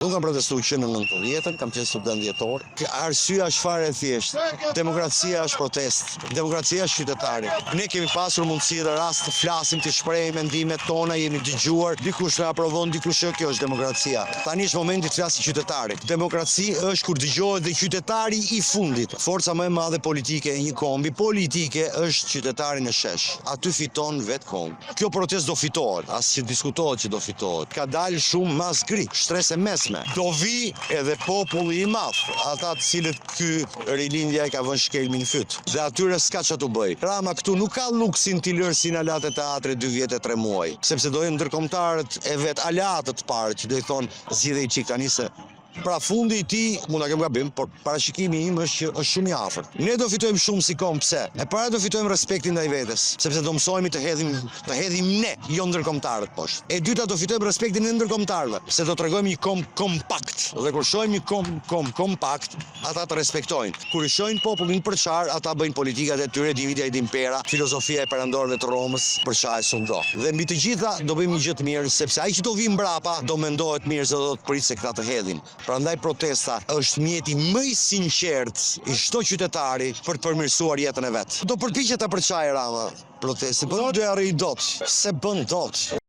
Unë kam protestuar që në 90-ën, kam qenë student djetor. Arsyeja është fare e thjeshtë. Demokracia është protest. Demokracia është qytetari. Ne kemi pasur mundësi dhe rast të flasim, të shprehim mendimet tona, jemi dëgjuar, dikush na aprovon, dikush jo, kjo është demokracia. Tani është momenti të flasim qytetari. Demokraci është kur dëgjohet dhe qytetari i fundit. Forca më e madhe politike e një kombi politike është qytetari në shesh. Aty fiton vetë kombi. Kjo protest do fitohet, as që diskutohet që do fitohet. Ka dalë shumë mas gri, shtrese mesme. Do vi edhe populli i madh, ata të cilët ky rilindja e ka vënë shkelmin fyt. Dhe atyre s'ka ç'a të bëj. Rama këtu nuk ka luksin t'i lërë sinalat e teatrit 2 vjet e 3 muaj, sepse do jenë ndërkombëtarët e vet alatët parë që do i thonë zgjidhej çik tani se pra fundi i tij, mund ta kem gabim, por parashikimi im është që është shumë i afërt. Ne do fitojmë shumë si kom, pse? E para do fitojmë respektin ndaj vetes, sepse do mësojmë të hedhim ne, jo ndërkombëtarët poshtë. E dyta do fitojmë respektin e ndërkombëtarëve, se do tregojmë një kom kompakt. Dhe kur shohim një kom kompakt, ata të respektojnë. Kur i shohin popullin përçar, ata bëjnë politikat e tyre, dividia et impera, filozofia e perandorëve të Romës, për çfarë sundo. Dhe mbi të gjitha do bëjmë një gjë të mirë, sepse ai që do vi mbrapa do mendohet mirë se do të pritë se këta të hedhin. Prandaj protesta është mjeti më i sinqert i çdo qytetari për të përmirësuar jetën e vet. Do përpiqet ta përçajë Rama protestin, por do të arrijë dot, se bën dot.